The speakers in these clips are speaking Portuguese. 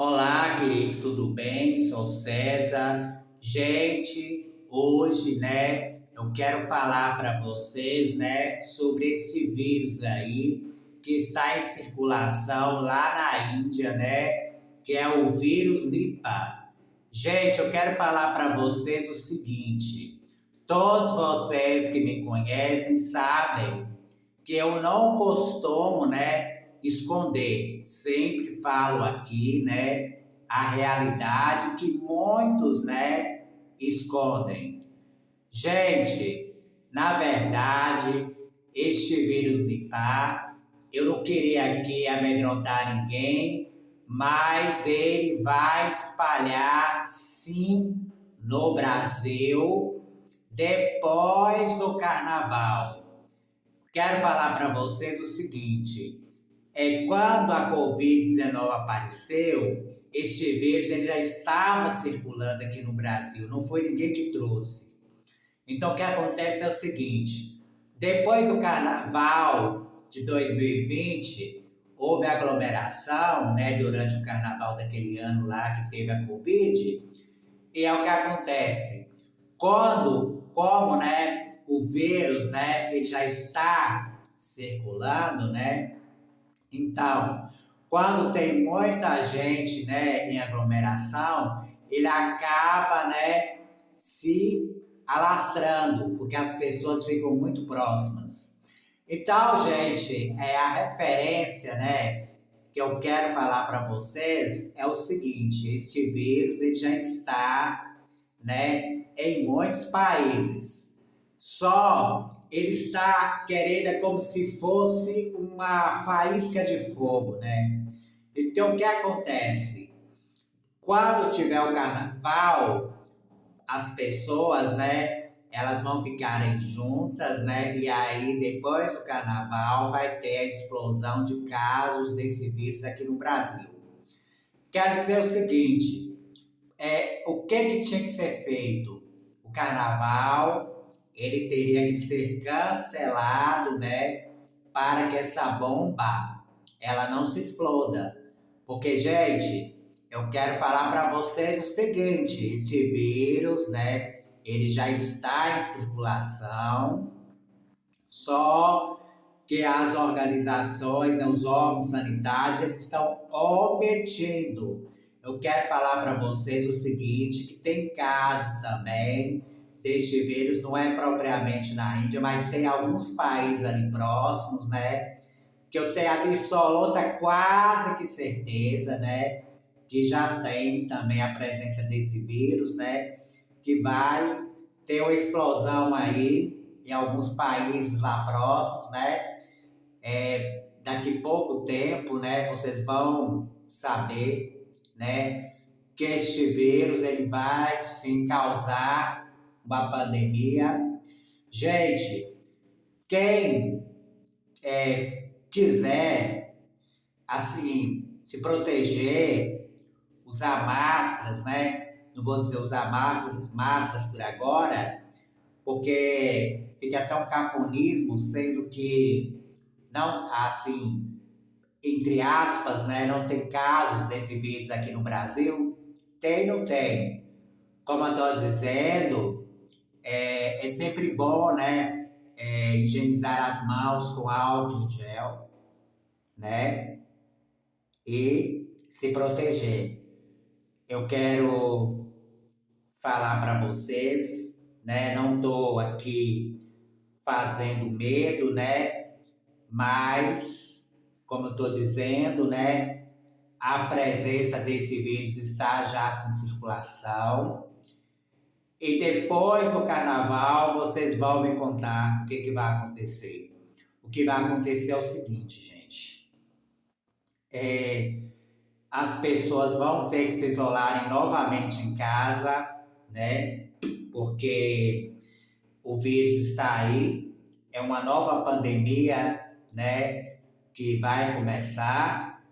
Olá, queridos, tudo bem? Sou César. Gente, hoje, eu quero falar para vocês, sobre esse vírus aí que está em circulação lá na Índia, que é o vírus Nipah. Gente, eu quero falar para vocês o seguinte: todos vocês que me conhecem sabem que eu não costumo, esconder. Sempre falo aqui, a realidade que muitos, escondem. Gente, na verdade, este vírus Nipah, eu não queria aqui amedrontar ninguém, mas ele vai espalhar sim no Brasil depois do carnaval. Quero falar para vocês o seguinte: quando a Covid-19 apareceu, este vírus ele já estava circulando aqui no Brasil, não foi ninguém que trouxe. Então, o que acontece é o seguinte: depois do carnaval de 2020, houve aglomeração, durante o carnaval daquele ano lá que teve a Covid, e é o que acontece. Como, o vírus, ele já está circulando, Então, quando tem muita gente, em aglomeração, ele acaba, se alastrando, porque as pessoas ficam muito próximas. Então, gente, a referência, que eu quero falar para vocês é o seguinte: este vírus ele já está, em muitos países. Só ele está querendo como se fosse uma faísca de fogo, Então o que acontece? Quando tiver o carnaval, as pessoas, elas vão ficarem juntas, E aí depois do carnaval vai ter a explosão de casos desse vírus aqui no Brasil. Quer dizer o seguinte: o que tinha que ser feito? O carnaval, ele teria que ser cancelado, para que essa bomba, ela não se exploda. Porque, gente, eu quero falar para vocês o seguinte: este vírus, ele já está em circulação, só que as organizações, os órgãos sanitários, eles estão omitindo. Eu quero falar para vocês o seguinte, que tem casos também deste vírus, não é propriamente na Índia, mas tem alguns países ali próximos, que eu tenho absoluta quase que certeza, que já tem também a presença desse vírus, que vai ter uma explosão aí em alguns países lá próximos, daqui pouco tempo, vocês vão saber, que este vírus ele vai sim causar uma pandemia. Gente, quem quiser assim se proteger, usar máscaras, Não vou dizer usar máscaras por agora, porque fica até um cafonismo, sendo que não, assim, entre aspas, não tem casos desse vírus aqui no Brasil. Tem, não tem. Como eu estou dizendo, é sempre bom, higienizar as mãos com álcool em gel, e se proteger. Eu quero falar para vocês, não estou aqui fazendo medo, mas, como eu estou dizendo, a presença desse vírus está já em circulação. E depois do carnaval, vocês vão me contar o que vai acontecer. O que vai acontecer é o seguinte, gente. As pessoas vão ter que se isolarem novamente em casa, Porque o vírus está aí. É uma nova pandemia, que vai começar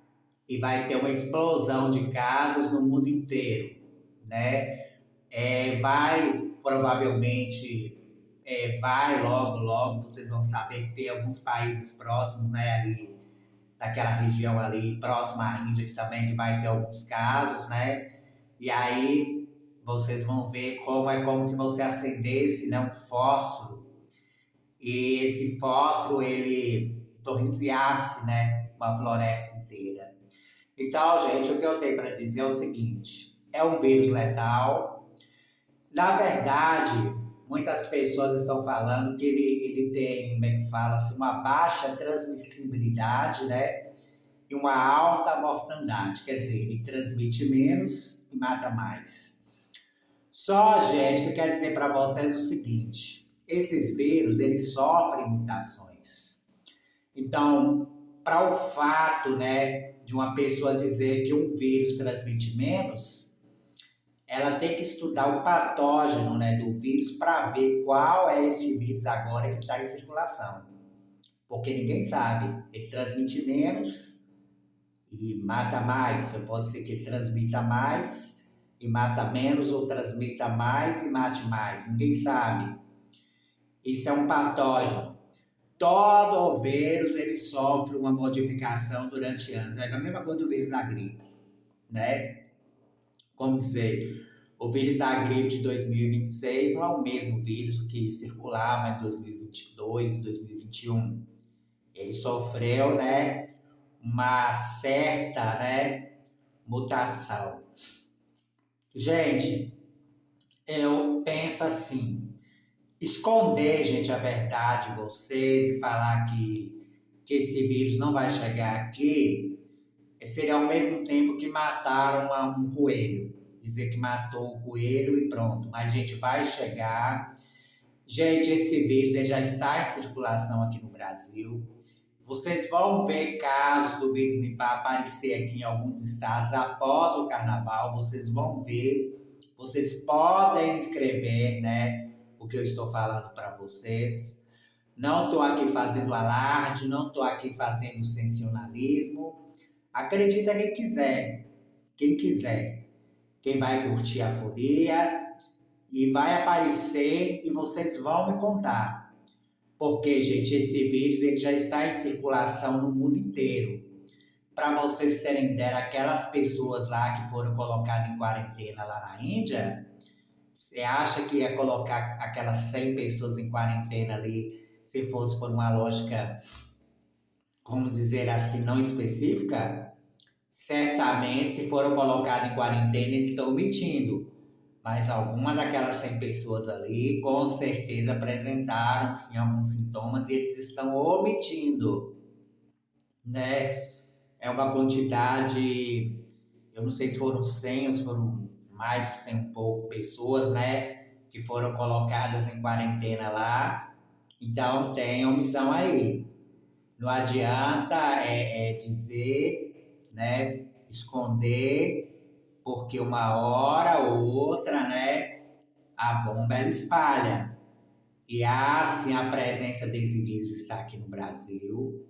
e vai ter uma explosão de casos no mundo inteiro, vai provavelmente, vai logo, vocês vão saber que tem alguns países próximos, ali daquela região ali próxima à Índia, que também que vai ter alguns casos, né? E aí vocês vão ver como é como se você acendesse, né, um fósforo e esse fósforo ele torrenciasse, né, uma floresta inteira. Então, gente, o que eu tenho para dizer é o seguinte: é um vírus letal. Na verdade, muitas pessoas estão falando que ele tem, como é que fala, assim, uma baixa transmissibilidade, né? E uma alta mortandade. Quer dizer, ele transmite menos e mata mais. Só, gente, que eu quero dizer para vocês o seguinte: esses vírus, eles sofrem mutações. Então, para o fato, né, de uma pessoa dizer que um vírus transmite menos, ela tem que estudar o patógeno, né, do vírus para ver qual é esse vírus agora que está em circulação. Porque ninguém sabe. Ele transmite menos e mata mais. Ou pode ser que ele transmita mais e mata menos, ou transmita mais e mate mais. Ninguém sabe. Isso é um patógeno. Todo vírus ele sofre uma modificação durante anos. É a mesma coisa do vírus da gripe, né? Como dizer, o vírus da gripe de 2026 não é o mesmo vírus que circulava em 2022, 2021. Ele sofreu, né, uma certa, né, mutação. Gente, eu penso assim, esconder, gente, a verdade de vocês e falar que esse vírus não vai chegar aqui, seria ao mesmo tempo que mataram um coelho. Dizer que matou o coelho e pronto. Mas, gente, vai chegar. Gente, esse vírus já está em circulação aqui no Brasil. Vocês vão ver casos do vírus Nipah aparecer aqui em alguns estados após o carnaval. Vocês vão ver. Vocês podem escrever, né, o que eu estou falando para vocês. Não estou aqui fazendo alarde, não estou aqui fazendo sensacionalismo. Acredita quem quiser. Quem quiser. Quem vai curtir a folia e vai aparecer e vocês vão me contar. Porque, gente, esse vírus ele já está em circulação no mundo inteiro. Para vocês terem ideia, aquelas pessoas lá que foram colocadas em quarentena lá na Índia, você acha que ia colocar aquelas 100 pessoas em quarentena ali se fosse por uma lógica, como dizer assim, não específica? Certamente, se foram colocados em quarentena, estão mentindo. Mas alguma daquelas 100 pessoas ali, com certeza, apresentaram sim alguns sintomas e eles estão omitindo, né? É uma quantidade, eu não sei se foram 100 ou se foram mais de 100 e pouco pessoas, né? Que foram colocadas em quarentena lá. Então, tem omissão aí. Não adianta dizer, né? Esconder, porque uma hora ou outra, né, a bomba ela espalha. E assim a presença desse vírus está aqui no Brasil.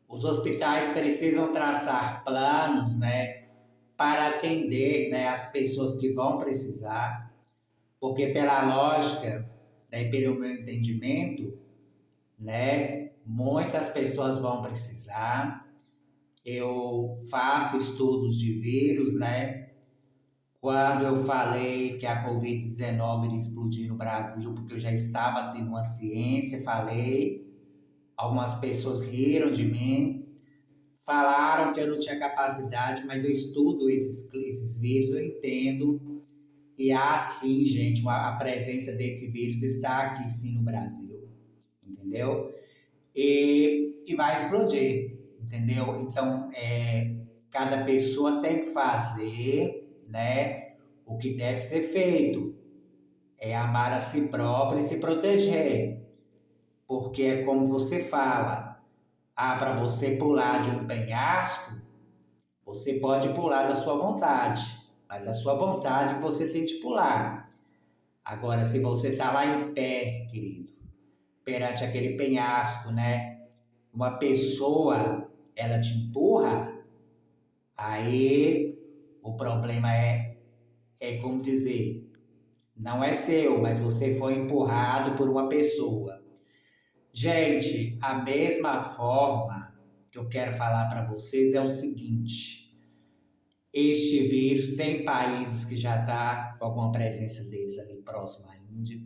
Os hospitais precisam traçar planos, né, para atender, né, as pessoas que vão precisar, porque pela lógica, né, e pelo meu entendimento, né, muitas pessoas vão precisar. Eu faço estudos de vírus, né? Quando eu falei que a Covid-19 iria explodir no Brasil, porque eu já estava tendo uma ciência, falei, algumas pessoas riram de mim, falaram que eu não tinha capacidade, mas eu estudo esses vírus, eu entendo, e há sim, gente, a presença desse vírus está aqui sim no Brasil, entendeu? E vai explodir, entendeu? Então, cada pessoa tem que fazer, né, o que deve ser feito. É amar a si próprio e se proteger. Porque é como você fala, para você pular de um penhasco, você pode pular da sua vontade, mas da sua vontade você tem que pular. Agora, se você está lá em pé, querido, perante aquele penhasco, né? Uma pessoa, ela te empurra, aí o problema é como dizer, não é seu, mas você foi empurrado por uma pessoa. Gente, a mesma forma que eu quero falar para vocês é o seguinte: este vírus tem países que já está com alguma presença deles ali próximo à Índia.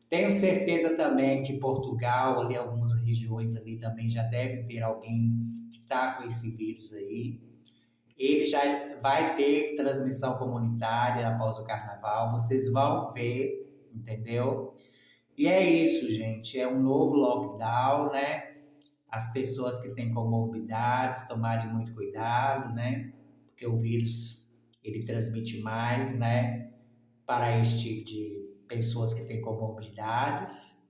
Tenho certeza também que Portugal, ali algumas regiões ali também já deve ter alguém que está com esse vírus aí. Ele já vai ter transmissão comunitária após o carnaval, vocês vão ver, entendeu? E é isso, gente, é um novo lockdown, né? As pessoas que têm comorbidades tomarem muito cuidado, né? Porque o vírus, ele transmite mais, né? Para este tipo de pessoas que têm comorbidades.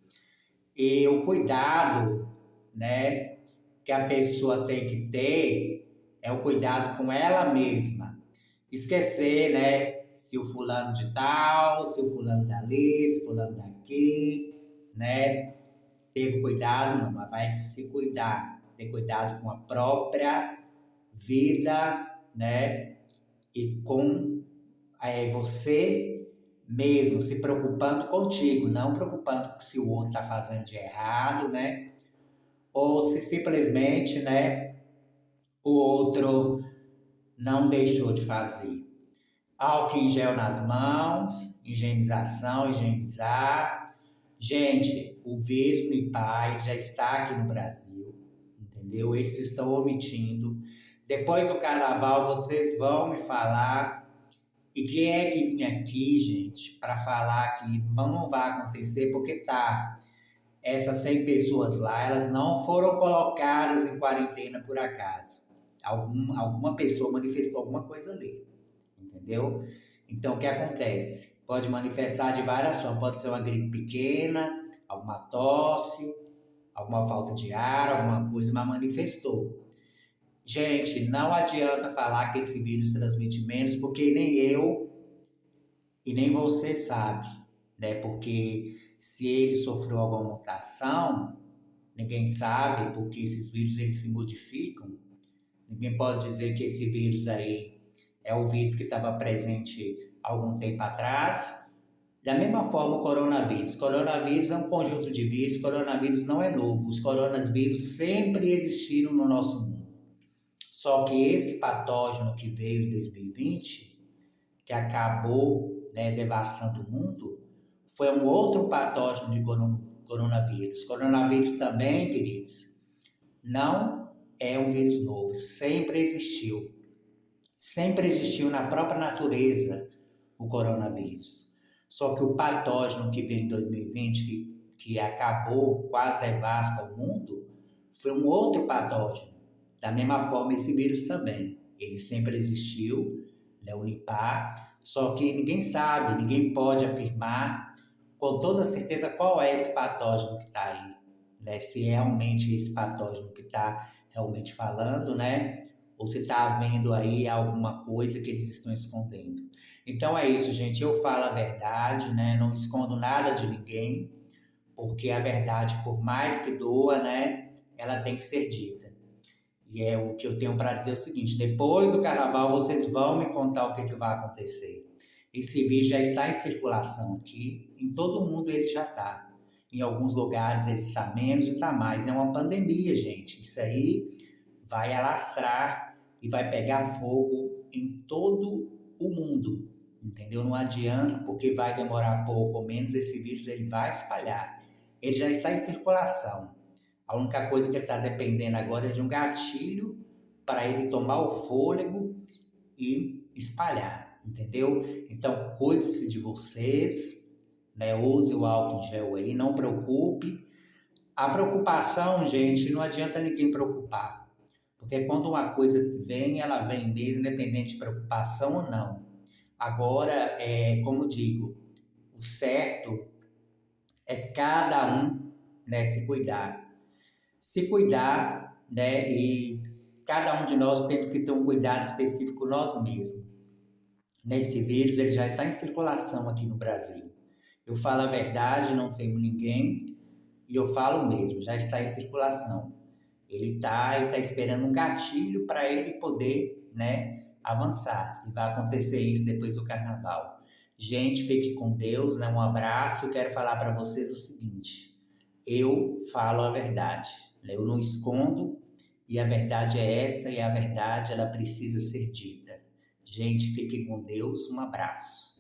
E o cuidado, né? Que a pessoa tem que ter é o cuidado com ela mesma. Esquecer, né? Se o fulano de tal, se o fulano dali, se o fulano daqui, né? Teve cuidado, não, mas vai se cuidar. Ter cuidado com a própria vida, né? E com você mesmo, se preocupando contigo, não preocupando com se o outro está fazendo de errado, né? Ou se simplesmente, né, o outro não deixou de fazer. Álcool em gel nas mãos, higienização, higienizar. Gente, o vírus Nipah já está aqui no Brasil, entendeu? Eles estão omitindo. Depois do carnaval, vocês vão me falar. E quem é que vinha aqui, gente, para falar que não vai acontecer, porque tá. Essas 100 pessoas lá, elas não foram colocadas em quarentena por acaso. Alguma pessoa manifestou alguma coisa ali, entendeu? Então, o que acontece? Pode manifestar de várias formas. Pode ser uma gripe pequena, alguma tosse, alguma falta de ar, alguma coisa, mas manifestou. Gente, não adianta falar que esse vírus transmite menos, porque nem eu e nem você sabe, né? Porque se ele sofreu alguma mutação, ninguém sabe, porque esses vírus eles se modificam. Ninguém pode dizer que esse vírus aí é o vírus que estava presente algum tempo atrás. Da mesma forma o coronavírus. Coronavírus é um conjunto de vírus, coronavírus não é novo. Os coronavírus sempre existiram no nosso mundo. Só que esse patógeno que veio em 2020, que acabou, né, devastando o mundo, foi um outro patógeno de coronavírus. Coronavírus também, queridos, não é um vírus novo, sempre existiu. Sempre existiu na própria natureza o coronavírus. Só que o patógeno que veio em 2020, que acabou, quase devasta o mundo, foi um outro patógeno. Da mesma forma, esse vírus também. Ele sempre existiu, né, o Nipah, só que ninguém sabe, ninguém pode afirmar com toda certeza qual é esse patógeno que está aí, né? Se é realmente esse patógeno que está realmente falando, né? Ou se está havendo aí alguma coisa que eles estão escondendo. Então é isso, gente. Eu falo a verdade, né? Não escondo nada de ninguém, porque a verdade, por mais que doa, né? Ela tem que ser dita. E é o que eu tenho para dizer é o seguinte: depois do carnaval vocês vão me contar o que vai acontecer. Esse vídeo já está em circulação aqui, em todo mundo ele já está. Em alguns lugares ele está menos e está mais. É uma pandemia, gente. Isso aí vai alastrar e vai pegar fogo em todo o mundo, entendeu? Não adianta, porque vai demorar pouco ou menos, esse vírus ele vai espalhar. Ele já está em circulação. A única coisa que ele está dependendo agora é de um gatilho para ele tomar o fôlego e espalhar, entendeu? Então, cuide-se de vocês, né? Use o álcool em gel aí, não preocupe. A preocupação, gente, não adianta ninguém preocupar, porque quando uma coisa vem, ela vem mesmo, independente de preocupação ou não. Agora, como digo, o certo é cada um, né, se cuidar. Se cuidar, né, e cada um de nós temos que ter um cuidado específico nós mesmos. Nesse vírus, ele já está em circulação aqui no Brasil. Eu falo a verdade, não temo ninguém, e eu falo mesmo, já está em circulação. Ele tá esperando um gatilho para ele poder, né, avançar. E vai acontecer isso depois do carnaval. Gente, fique com Deus, né? Um abraço. Quero falar para vocês o seguinte: eu falo a verdade, né? Eu não escondo E a verdade é essa, e a verdade ela precisa ser dita. Gente, fiquem com Deus, um abraço.